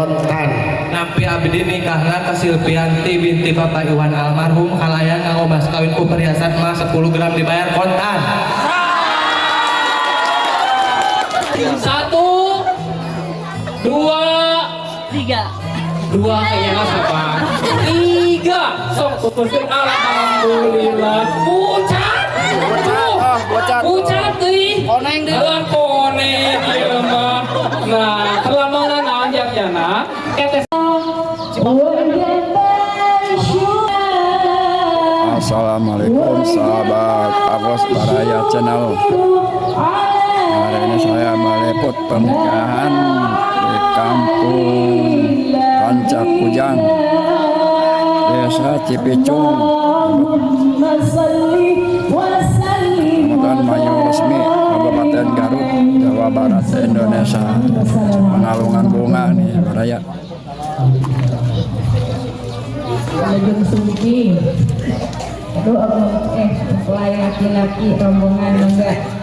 kontan. Nampi abdi nikahna ka Silvianti binti Bapak Iwan almarhum kalayan nganggo mas kawin ku perhiasan emas 10 gram dibayar kontan. 1, 2, 3. 2 kayaknya siapa? 3. Sok putuskeun alhamdulillah. Ucat deui. Koneng deui. Koneng ieu mah. Nah, kelamana naon jana? Ketes. Assalamualaikum sahabat Agos Baraya Channel. Hari ini saya meliput pernikahan di kampung Rancak Kujang, Desa Cipicung, Kecamatan Mayu Resmi, Kabupaten Garut, Jawa Barat, Indonesia. Penalungan bunga nih Baraya. Lajeng sungki. Aduh, laki-laki rombongan enggak.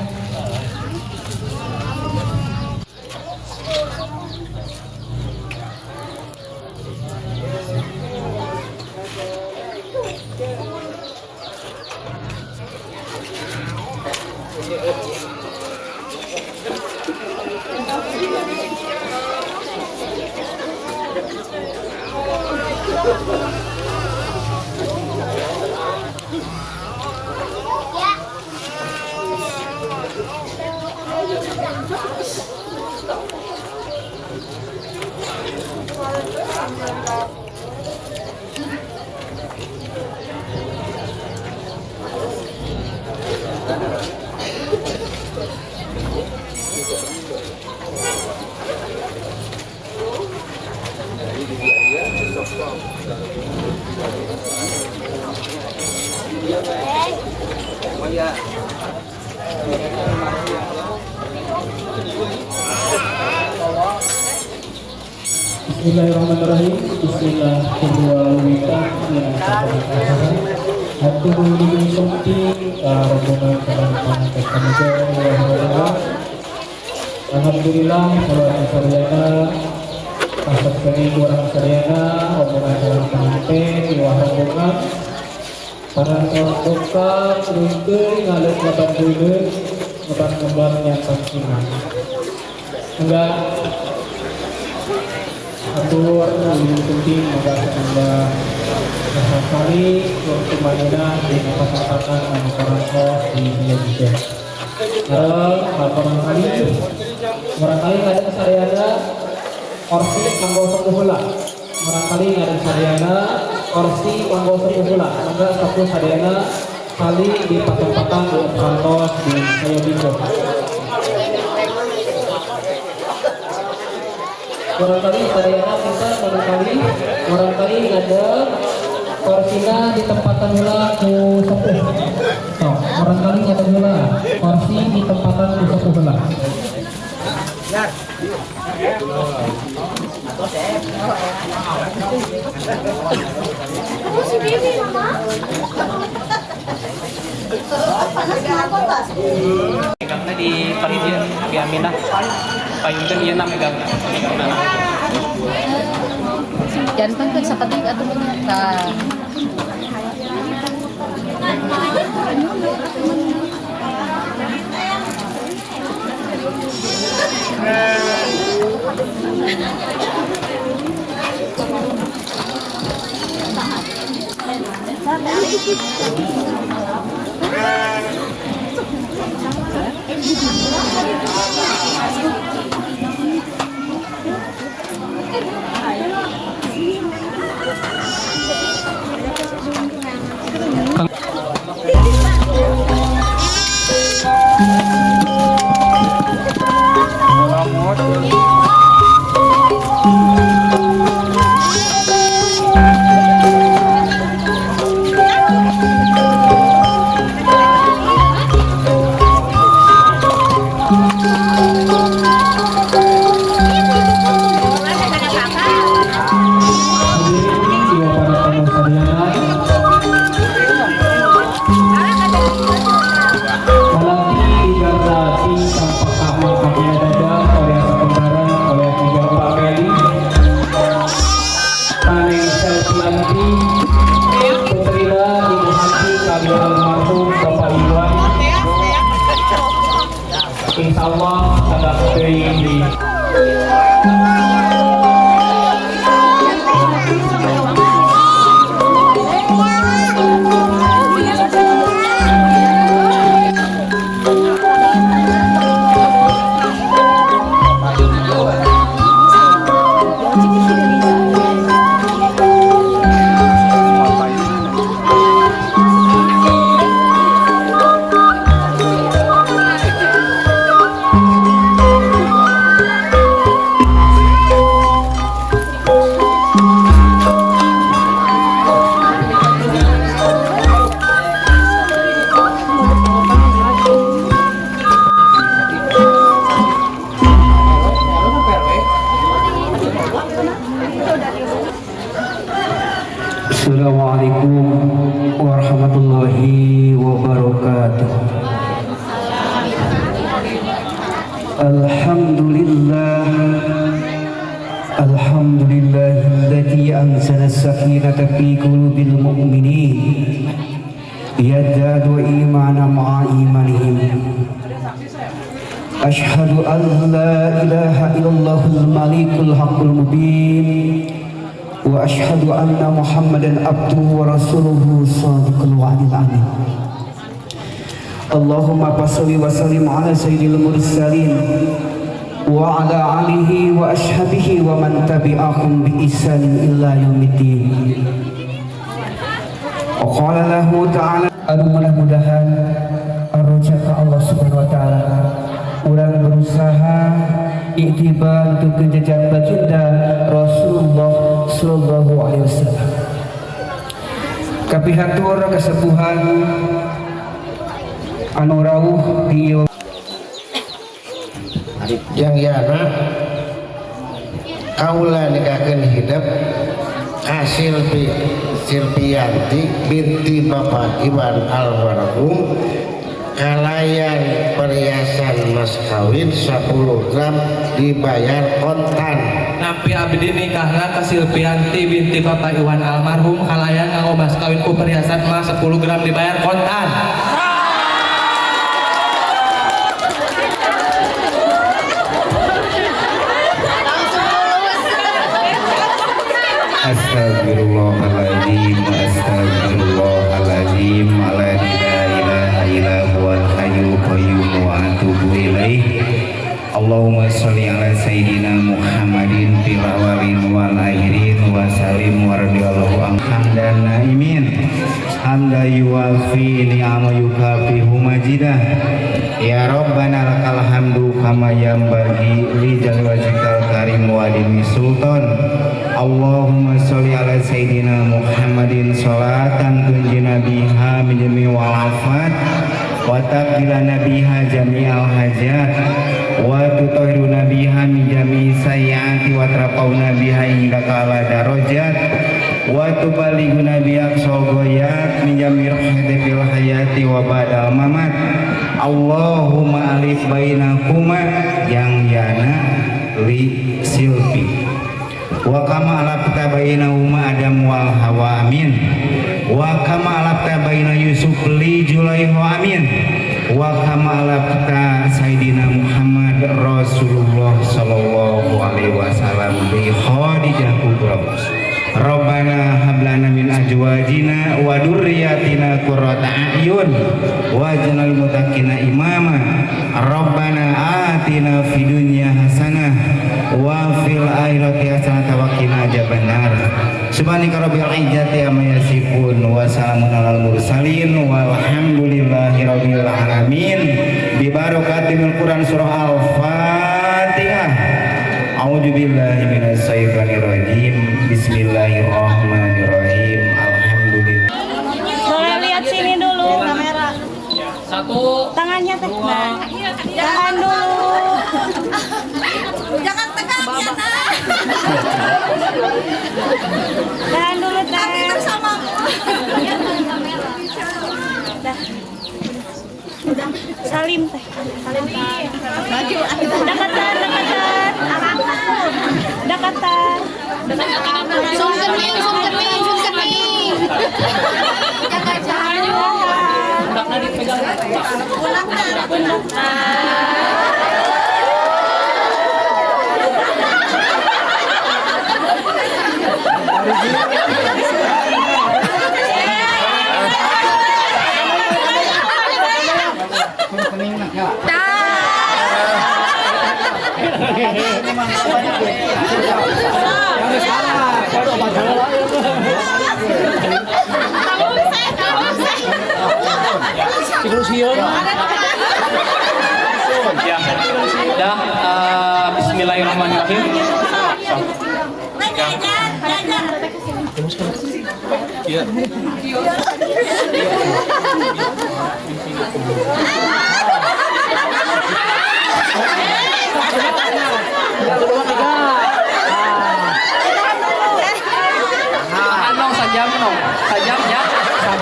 Bismillahirrahmanirrahim. Bismillah kedua wanita yang terpaksa. Hati ini penting rombongan teman-teman keluarga. Alhamdulillah keluarga Saryana, pasal seni kurang Saryana, rombongan teman-teman di rombongan. Para rombongan beruntung ngalir lebat dulu, lebat kembar yang penting. Enggak. Atur lebih penting membahas tentang kali untuk mana di kesempatan masyarakat di Indonesia. Barangkali ada kesariana orsi kanggo sepuhula. Barangkali ada kesariana orsi kanggo sepuhula. Maka satu sariana kali di patang-patang di kantor di Sayobiko. Barangkali sarjana kita barangkali ada porsinya di tempatan hula ku sepuh. So, barangkali ada hula porsi di tempatan ku sepuh hula. Megangna di paridian Abi Aminah. Payungkeun ieu na megangna. Jantan kan sakedik atuh menyata. Assalamualaikum warahmatullahi wabarakatuh. Alhamdulillahilladzi anzala as-sakinata fi qulubil mu'minin yazdadu imanan ma'a imanihim. Ashhadu an la ilaha illallahul malikul haqqul mubin wa ashhadu anna Muhammadan abduhu wa rasuluhu shadiqul wa'dil amin. Allahumma salli wa sallim ala sayyidil mursalin wa ala alihi wa ashabihi wa man tabi'ahum bi ihsanin ila yaumiddin. Wa qala lahu ta'ala, mudah-mudahan arroja ke Allah subhanahu wa ta'ala, urang berusaha iktibar untuk menjejak baginda Rasulullah sallallahu alaihi wasallam. Kapihatur kesepuhan anu rawuh di yang yana kaula nikakeun hidup Silpianti binti Bapak Iwan almarhum kalayan perhiasan mas kawin 10 gram dibayar kontan. Nampi abdi nikahna ka Silpianti binti Bapak Iwan almarhum kalayan nganggo mas kawin ku perhiasan emas 10 gram dibayar kontan. Astagfirullahaladzim, astagfirullahaladzim, la ilaha illa huwal hayyul qayyum wa atubu ilaih. Allahumma sholli ala sayyidina Muhammadin fil awwalin wal akhirin wa sallim wa radhiyallahu anhu hamdan naimin hamda yuwafi ni'ama yukafihu majidah. Ya Rabbana lakal hamdu kama yanbaghi li jalali wajhikal karim wa adimi sultan. Allahumma sholli ala sayyidina Muhammadin sholatan tunjina biha min jami'il afat wa taqbilana biha jami'al hajat wa tutahhiruna biha min jami'i sayyiati wa tarfauna biha indaka ala darajat wa tubalighuna biha aqsal min jami'i rahmati fil hayati wa ba'dal mamat. Allahumma alif bainakuma yang yana li silpi wa kama alafta bainahuma Adam wal Hawa amin wa kama alafta baina Yusuf li Julaiha amin wa kama alafta Sayyidina Muhammad Rasulullah sallallahu alaihi wasallam li Khadijah kubra. Rabbana hablana min azwajina wa dzurriyyatina qurrata a'yun waj'alna lil muttaqina imama. Rabbana atina fid dunya hasanah wa fil akhirati hasanah wa qina adzabannar. Subhanaka rabbil izzati amma yasifun wa salamun alal mursalin walhamdulillahi rabbil alamin. Bi barakatil Quran surah Al-Fatihah. A'udzu billahi minasy syaithanir rajim. Bismillahirrahmanirrahim. Alhamdulillah. Boleh lihat sini dulu kamera. Satu, Tangannya teh. Nah, tangan dulu. Jangan tekan ya, Nak. Tahan dulu teh. Tapi bersamamu. Salim teh. Salim teh. Maju. Dekatan, dekatan. Dekatan. Zoom kening, zoom kening, zoom kening. Jangan. Pulang. Nong sajam nong. Sajam ya.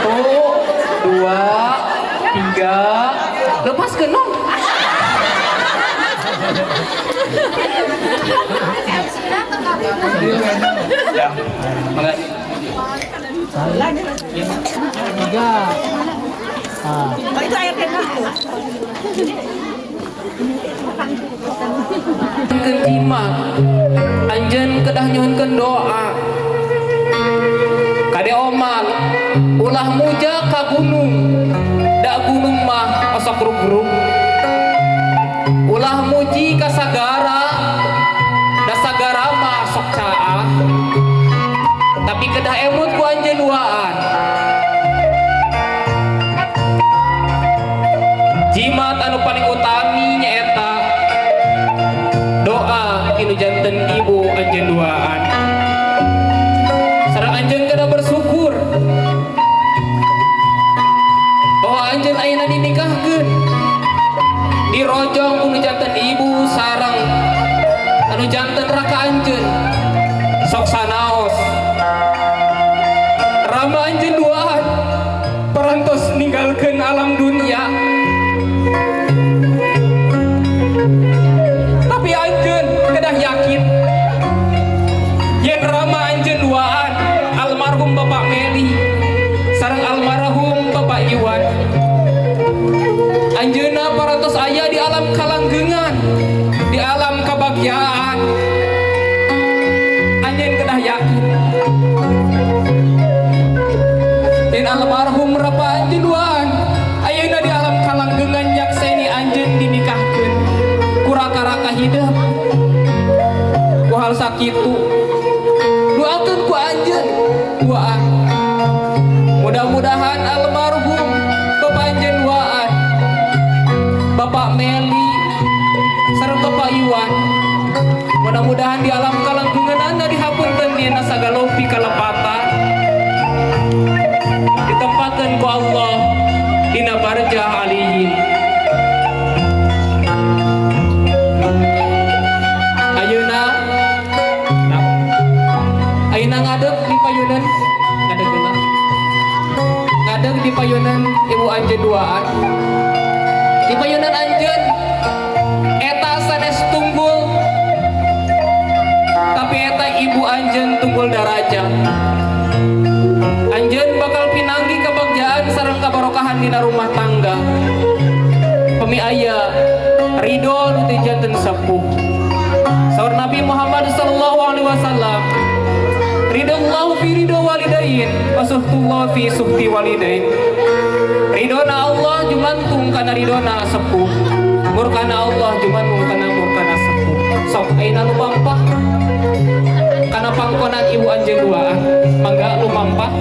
1, 2, 3. Lepaskeun nong. Ya. Mangga. Tiga. Itu air Kencimak anjeun kedah nyuhunkeun doa kade omal ulah muja ka gunung da gunung mah osok rugrug ulah muji ka sagara da sagara mah sok caah tapi kedah emut ku anjeun duaan jimat anu paling utami nyaeta doa inu janten ibu anjeun duaan sareng anjeun kada bersyukur bahwa anjeun ayeuna dinikahkeun dirojong anu janten ibu sareng anu janten raka anjeun sok sanaos rama anjeun duaan parantos ninggalkeun alam dunia tapi anjeun kedah yakin yen rama anjeun duaan almarhum Bapak Meli sareng almarhum Bapak Iwan anjeunna parantos aya di alam kalanggengan di alam kabagyaan anjeun kedah yakin yen almarhum rapa anjeun duaan ayeuna di alam kalanggengan nyakseni anjeun dinikahkeun raka-raka hidup ku hal sakitu doakeun ku anjeun duaan mudah-mudahan almarhum Bapak anjeun duaan Bapak Meli sareng Bapak Iwan mudah-mudahan di alam kalanggengan anda dihapunten dina sagalopi kalepatan ditempatkeun ku Allah dina barjah aliyin ayeuna ngadeg di payunan ngadeg di payunan ibu anjeun duaan di payunan anjeun eta sanes tunggul tapi eta ibu anjeun tunggul darajat anjeun bakal pinanggi kabagjaan sareng kabarokahan dina rumah tangga pemi aya ridho nu teu janten sepuh saur Nabi Muhammad sallallahu alaihi wasallam ridallahu fi ridho walidain wa suhtullah fi suhti walidain ridona Allah jumantung kana ridona sepuh murkana Allah jumantung kana murkana sepuh sok ayeuna lumampah kana pangkonan ibu anjeun duaan mangga lumampah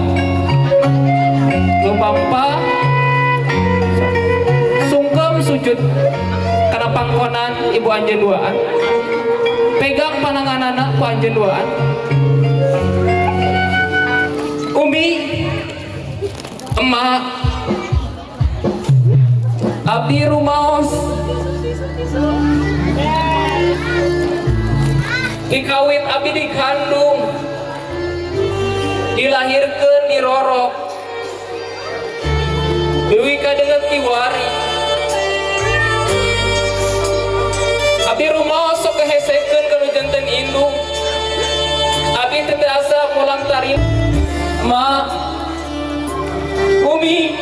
sungkem sujud kana pangkonan ibu anjeun duaan pegang pananganana ku anjeun duaan Umi emak abdi rumaos dikawin abdi dikandung dilahirkeun di Rorok deui kadeungeut kiwari abdi rumaos sok kehesekeun kana janten indung abdi teu asa mulang tarim Ma Umi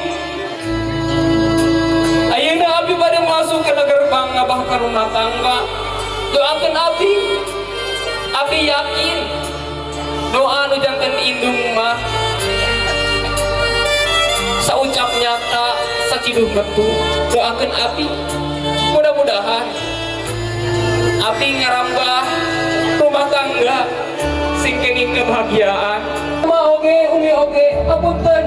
ayeuna abdi bade masuk ke gerbang ngabah ka rumah tangga doakeun abdi yakin doa nu janten indung mah saucap nyata saciduh metu doakeun abdi mudah-mudahan abdi ngarambah rumah tangga sing kenging kebahagiaan Umi oge apunten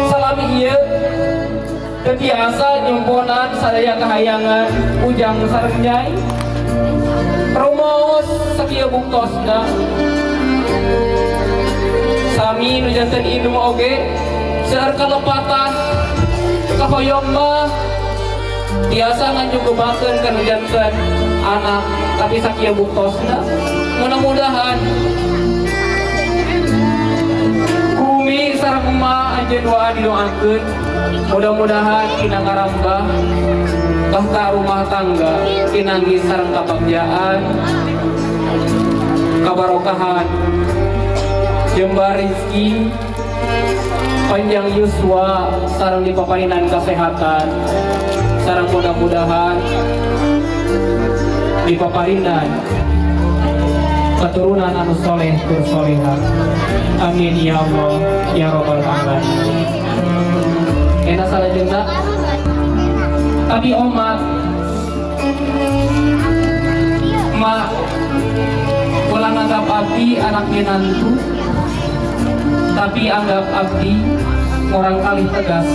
salami ieu teu tiasa nyumponan sadaya kahayangan ujang sareng nyai rumaos sakieu buktosna sami nu janten inu oge seueur kalepatan kahoyong mah tiasa nganjugubakeun kana janten anak tapi sakieu buktosna. Mudah-mudahan kumi sareng emak anjeun doa didoakeun mudah-mudahan tina ngarambah bahkan rumah tangga pinanggi sareng kabagjaan kabarokahan jembar rizki panjang yuswa sareng dipaparinan kesehatan sareng mudah-mudahan dipaparinan keturunan anu soleh tur solehah. Amin ya Allah ya robbal alamin. Enak salajengna tapi omat mak ulang anggap abdi anak menantu tapi anggap abdi orang kali tegas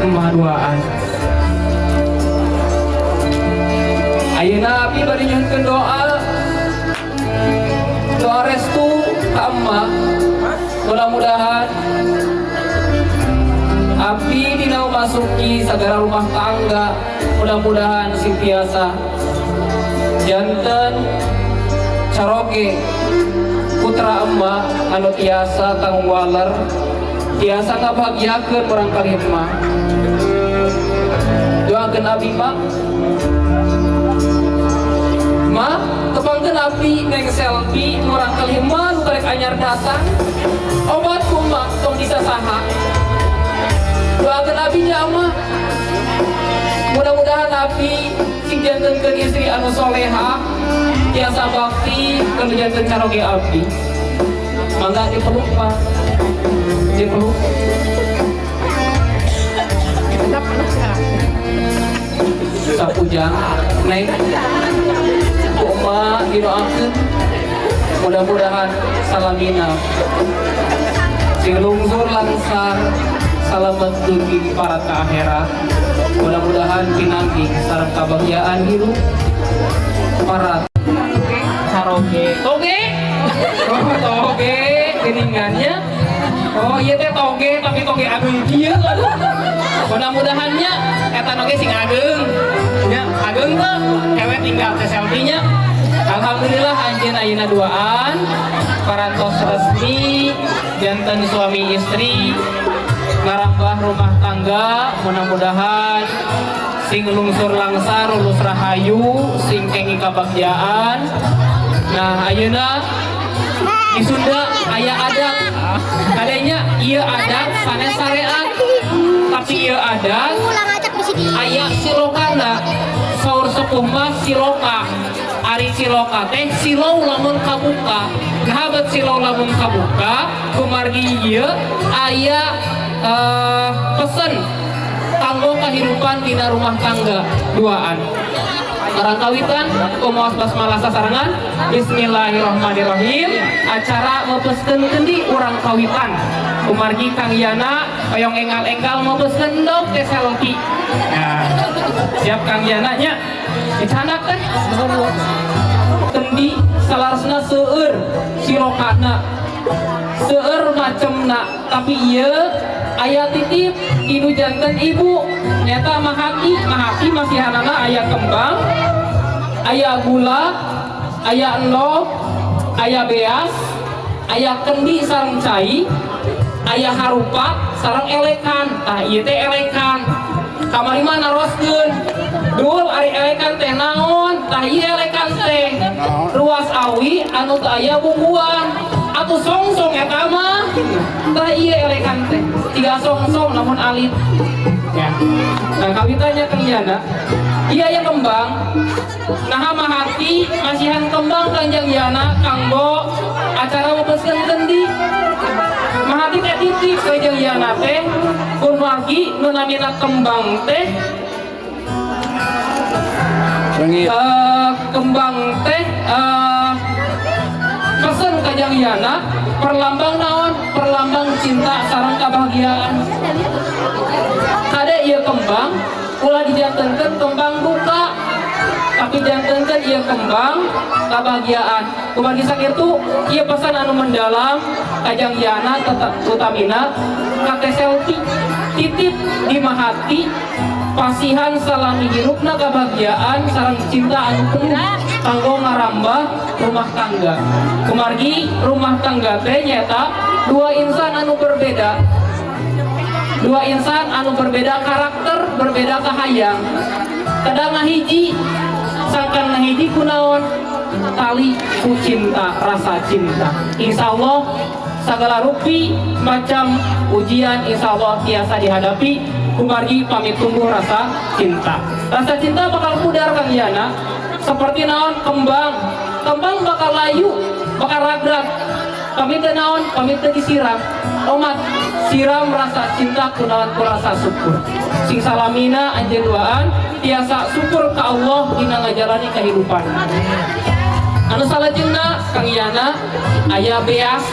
emak duaan. Ayeuna abdi bari nyuhunkeun doa restu ka emak. Mudah-mudahan abdi dina masuki sagara rumah tangga mudah-mudahan sintiasa janten caroge putra emak anu tiasa tanggung waler tiasa ngabahagiakeun urang kali emak. Doakeun abdi mak tepangkeun abdi neng selfie urang kali emak nu karek anyar datang obat kumak tong disasaha. Doakeun abdi nya mah mudah-mudahan abdi sing jantenkeun istri anu solehah tiasa bakti keun janten caroge abdi. Mangga dipeluk Pak, dipeluk. Sapujang neng Oma didoakeun mudah-mudahan salamina sing lungsur langsar salamet dugi parat ke akhirat. Mudah-mudahan pinanggi sareng kabagjaan hirup parat caroge toge toge geningannya. Oh iya teh toge tapi toge ageung kieu aduh. Mudah-mudahannya eta oge sing ageung nya ageung teh ewe tinggal teh selfie-nya. Alhamdulillah anjeun ayeuna duaan parantos resmi janten suami istri ngarambah rumah tangga. Mudah-mudahan sing lungsur langsar lulus rahayu sing kengi kabagjaan. Nah ayeuna di Sunda aya adat kadenya ieu adat sanes syariat tapi ieu adat aya silokana saur sepuh mah siloka. Ari siloka teh silau lamun kabuka ngahabat silau lamun kabuka kumargi ieu aya pesen kanggo kahirupan dina rumah tangga duaan. Orang kawitan kumaos basmalah sasarangan bismillahirrahmanirrahim acara mepeskeun kendi urang kawitan kumargi Kang Yana hoyong enggal-enggal mepeskeun dog teh selfie. Nah siap Kang Yana nya dicanak teh kendi salarsna seueur silokana seueur macemna tapi ieu aya titip ibu janten ibu nyata mahaki masih hanana aya kembang aya gula aya endog aya beas aya kendi sareng cai aya harupa sareng elekan. Tah ieu teh elekan kamari mah naroskeun dul ari elekan teh naon. Tah ieu elekan teh ruas awi anu teu aya bumbuan atuh songsong eta mah. Tah ieu elekan teh tiga songsong namun alit ya. Nah kawitanya Kang Yana iya ya kembang nah mahati masihan kembang Kanjeng Yana kanggo acara mepeskeun kendi mahati teh titip Kanjeng Yana teh kun margi nu namina kembang teh kembang teh pesen Kanjeng Yana perlambang naon perlambang cinta sareng kabahagiaan. Kade ieu kembang ulah dijantenkeun kembang duka tapi jantan kan ia kembang kebahagiaan kumagi sakit tuh ia pesan anu mendalam kajang yana tetap utamina kate selfie titip di mahati pasihan salami hirupna kebahagiaan sarang cinta anu penuh kanggo ngarambah rumah tangga kumargi rumah tangga teh nyata dua insan anu berbeda karakter berbeda kahayang kadang ngahiji sangkan ngahiji kunaon tali ku cinta rasa cinta insyaallah segala rupi macam ujian insyaallah biasa dihadapi kumargi pamit tumbuh rasa cinta bakal pudar Kang Yana seperti naon kembang bakal layu bakal ragrat pamit naon pamit disiram omat siram rasa cinta kunaon ku rasa syukur sing salamina anjeun duaan tiasa syukur ke Allah dina ngajalani kehidupan anu salajengna Kang Yana aya beas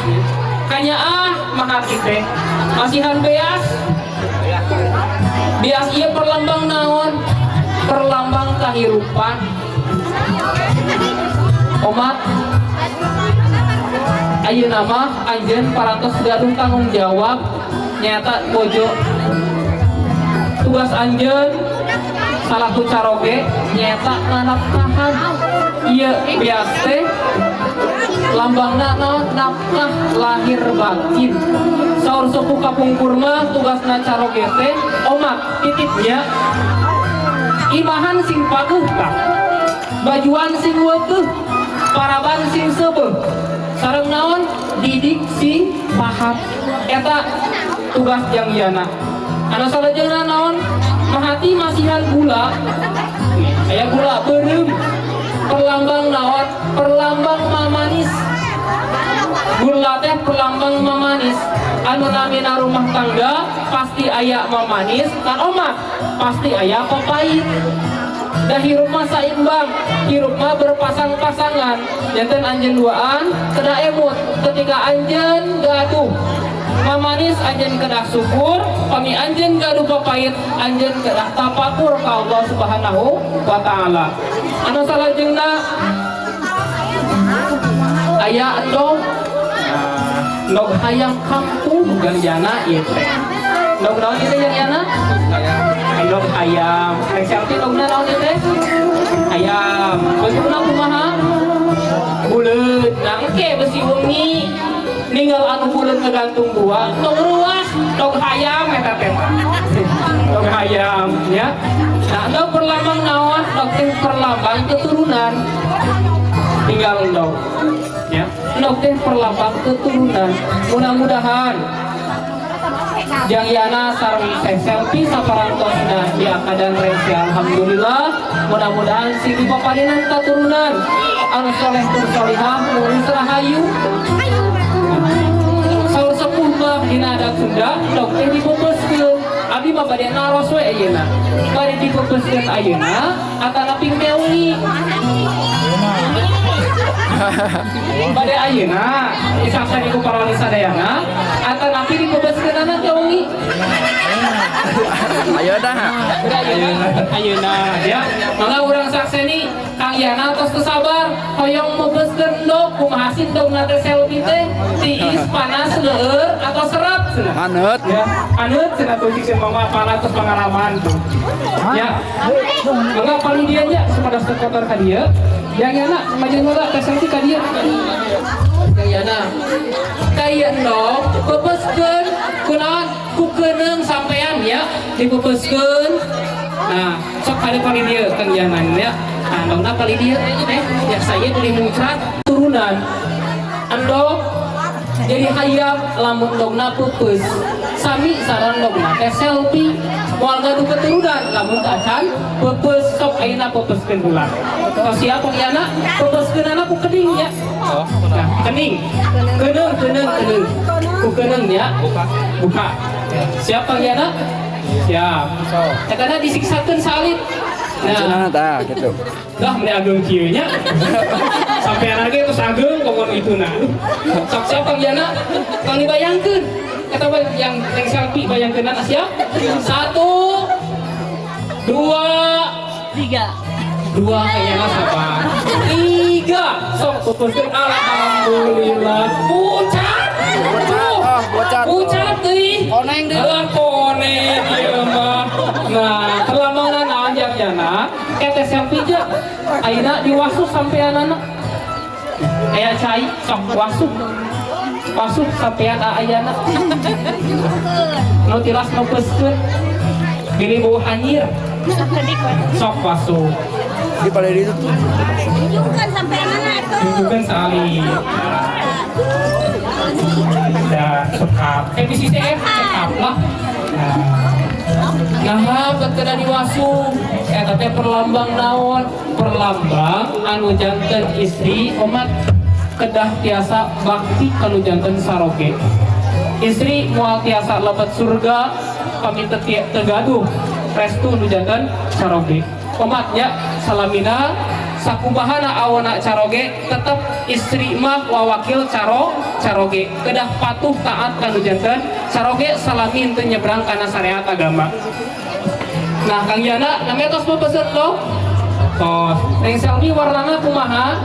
kanya mahati teh masihan beas ieu perlambang naon perlambang kehidupan omat ayeuna mah anjeun parantos gaduh tanggung jawab nyata bojo tugas anjeun salaku caroge nyata nafkahan ieu bias teh lambangna naon nafkah lahir batin saur sepuh kapungkur mah tugasna caroge teh omat titipnya imahan sing pageuh tah bajuan sing weukeuh paraban sing seubeuh sareng naon didik sing paham eta tugas Jang Yana anu salajengna naon mahati masihan gula aya gula beureum perlambang naon perlambang mamanis gula teh perlambang mamanis anu namina rumah tangga pasti aya mamanis kan omat pasti aya papait dah hirup mah saimbang hirup mah berpasang-pasangan janten anjeun duaan kedah emut ketika anjeun gaduh mamanis anjeun kedah syukur pami anjeun gaduh papait anjeun kedah tapakur ka Allah Subhanahu wa taala anu salajengna aya endog endog hayam kampung Jang Yana ieu teh endog naon ieu Jang Yana endog hayam rek selfie endogna naon ieu teh hayam bentukna kumaha buleut nah engke besi wengi ninggal anu buleut ngegantung buah endog ruas endog hayam eta teh endog hayam ya nah endog perlambang naon endog teh perlambang keturunan tinggal endog ya endog teh perlambang keturunan mudah-mudahan Jang Yana sareng teh selfie saparantosna di akadan resi alhamdulillah mudah-mudahan sing dipapadenan katurunan anu soleh tur solihah nulis rahayu saur sepuh mah dina adat Sunda endog teh dipepeskeun abdi mah bade naros we ayeuna bade dipepeskeun ayeuna atana ping teungi bade ayeuna isaksani ku parwani sadayana atana ping dipepeskeun anak teungi ayeuna ya mangga urang sakseni Kang Yana tos sabar hoyong mebeskeun endog kumaha sih endogna teh selfie teh tiis panas leueur atau serat cenah aneut ya aneut cenah tuh cik mama panas tos pengalaman tuh ya mangga paling dia nya sepadas kotor ka dieu Jang Yana maju mangga teh selfie ka dieu Jang Yana kaya endog bebeskeun kunaon ku keuneng sampean ya dibebeskeun nah sok kali paling dia Kang Yana ya nah endogna kali dia ya saya beli muncrat turunan endog jadi hayam lamun endogna pupus sami sareng endogna teh selfie moal gaduh keturunan lamun acan pupus sok ayeuna pupuskeun heula tos sia Kang Yana pupuskeun anak ku kening ya nah kening keneung ku keneung ya buka siap Kang Yana siap eta disiksakeun salit nah tah gitu dah meni ageung kieu nya sampean lagi terus ageung komo ituna sok siap Kang Yana Kang dibayangkeun eta yang selfie bayangkeunna siap 1 2 3 dua kayaknya sabar, tiga sok tutuskeun alhamdulillah. Ucat deui. Koneng deui. Koneng ieu mah. Nah, terlamangan anjak jana eta selfie je. Ayeuna diwasuh sampeanana. Aya cai sok wasuh. Wasuh sampean ayeuna. Nu tilas nopeskeun. Pilih bau anyir. Sok wasuh. Di pada itu tuh. Tunjukkan sampai mana tuh. Tunjukkan sekali. Ya, sekap. Di sekap lah. Nah, ketika diwasu, eta teh perlambang naon? Perlambang anu janten istri umat kedah tiasa bakti anu janten saroge. Istri moal tiasa lebet surga, pamit tegaduh restu nu janten saroge. Umatnya salamina sakubahana awana caroge tetap istri mah wawakil caroge kedah patuh taat kanu janten caroge salamin teu nyebrang kana syariat agama. Nah Kang Yana namanya tos pepeut lo tos neng selfie warnana kumaha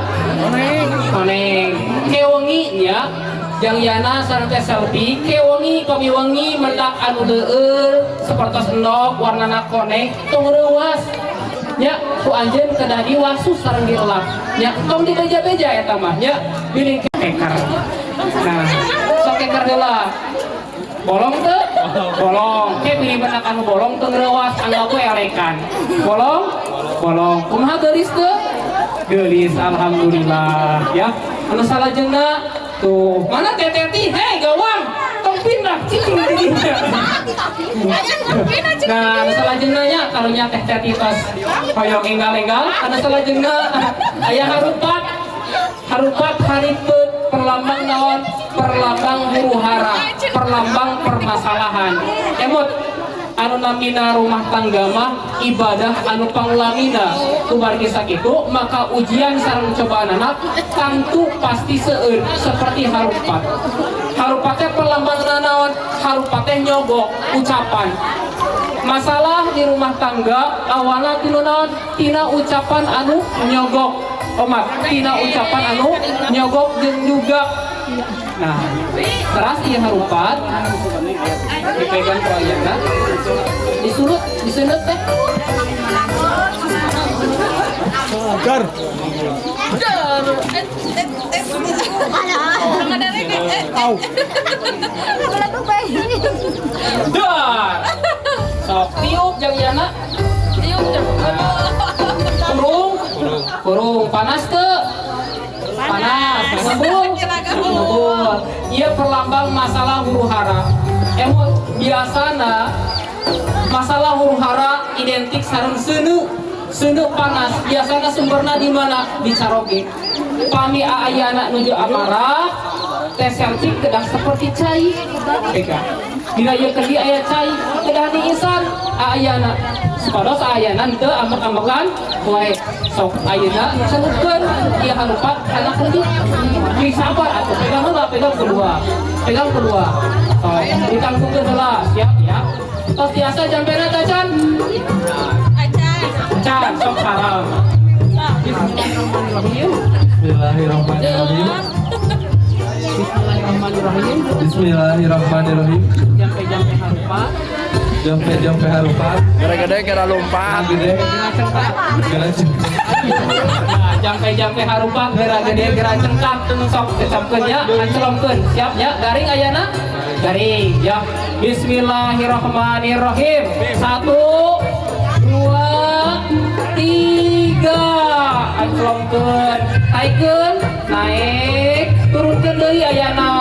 koneng kewengi nya Jang Yana sareng teh selfie kewengi komi wengi mendak anu deueur sapertos endog warnana koneng tong reuwas nya ku anjeun kedah diwasu sareng dielak nya tong dibeja-beja eta mah nya biling keker. Nah sok keker heula bolong teu bolong ke pilih benak anu bolong teu ngeurewas anu we elekan bolong kumaha geulis teu geulis alhamdulillah ya. Anu salajengna tuh mana teteti hei gawang tong pindah cicing di dinya. Nah anu salajengna karunya teh teti tos hoyong enggal-enggal anu salajengna aya harupat haripun perlambang naon perlambang huru-hara perlambang permasalahan emot anu namina rumah tangga mah ibadah anu pangulamina kubargi sakitu maka ujian sareng cobaan anak tentu pasti seueur seperti harupatnya perlambang naon harupatnya nyogok ucapan masalah di rumah tangga awalnya tinu naon tina ucapan anu nyogok omat tina ucapan anu nyogok jeung juga. Nah teras ieu harupat dipegang ku ayeuna disunut teh Gar. Dar. Sok tiup Jang Yana. Kurung panas teu? Panas. Ngebul. Ieu perlambang masalah huru-hara. Emot biasana masalah huru-hara identik sareng seuneu panas biasanya sumberna di mana di caroge pami aayana nuju amarah teh selfie kedah seperti cai tega bila ieu kedi aya cai kedah diisan aayana supados aayana teu ambek-ambekan wae sok ayeuna celupkeun ieu harupat kana keudik di sabar atuh pegang heula pegang kedua sok ditangkungkeun heula siap ya tos biasa jampena tacan Can, sok haram. Bismillahirrahmanirrahim. Jampe harupat. Jampe harupat. Gede-gede kira lompat. Gede. Jampe harupat gede gera cengkak sok kecapkeun nya ancelomkeun. Siap nya garing ayeuna? Garing ya. Bismillahirrahmanirrahim. 1 2 3 ancelomkeun taikeun naik turunkeun deui ayeuna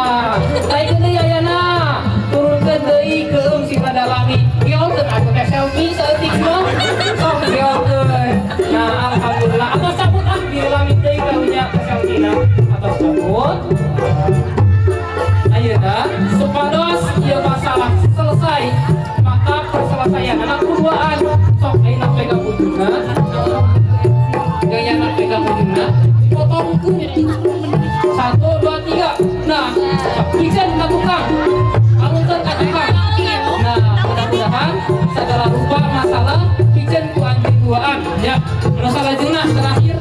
taikeun deui ayeuna turunkeun deui keum si padalami biolkeun atuh teh selfie saeutik mah sok biolkeun. Nah alhamdulillah atos cabut di lami deui karunya selfie-na atos cabut ayeuna supados ieu masalah selesai maka perselesaian anak kuduaan sok ayeuna pegang ujungna gaya anak pegang ujungna potongkeun 1 2 3 nah pisan ka tukang alungkeun ka tukang nah mudah-mudahan segala rupa masalah pisan ku anjeun duaan ya. Anu salajengna terakhir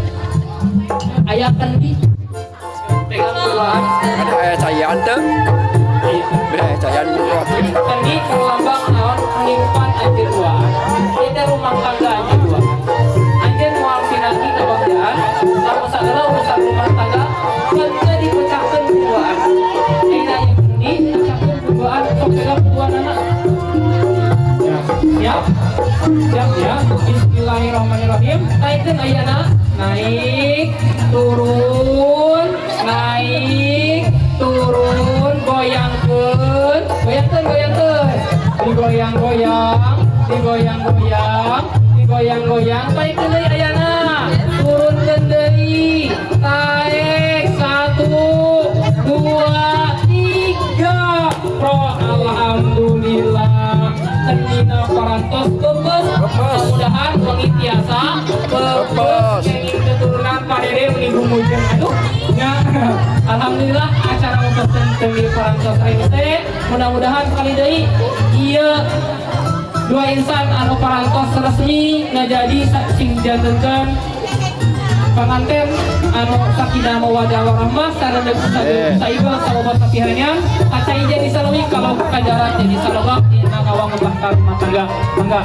aya kendi. Tegang duaan. Ada ayah cayan tuh. Cayan dulu. Kendi kelambang naon menyimpan anjeun duaan. Kita rumah tangga anjeun duaan. Anjeun moal pinanggi kabagdaan, lamun sagala urusan rumah tangga keun dipecahkeun ku duaan. Ayeuna ieu kendi pecahkeun ku duaan sok pegang duaan anak. Siap? Siap ya. Bismillahirrahmanirrahim. Naikkeun ayeuna. Naik, turun, naik, turun, goyangkeun, goyangkeun. Digoyang-goyang, digoyang-goyang, digoyang-goyang. Naikkeun deui ayeuna. Turunkeun deui. Naik 1, 2, 3. Alhamdulillah. Kendina parantos keus. Mudah-mudahan wangi tiasa keus kenging keturunan padere uni gumujeng aduh nya. Alhamdulillah acara upaten teu parantos rene teh mudah-mudahan kali deui ieu dua insan anu parantos resmi ngajadi sing jantenkeun panganten anu sakinah mawaddah warahmah sareng saibah sahabat sapihannya kaca ijen disalami kalau kajaran jadi salobak dina ngawang ngebahkan rumah tangga. Mangga.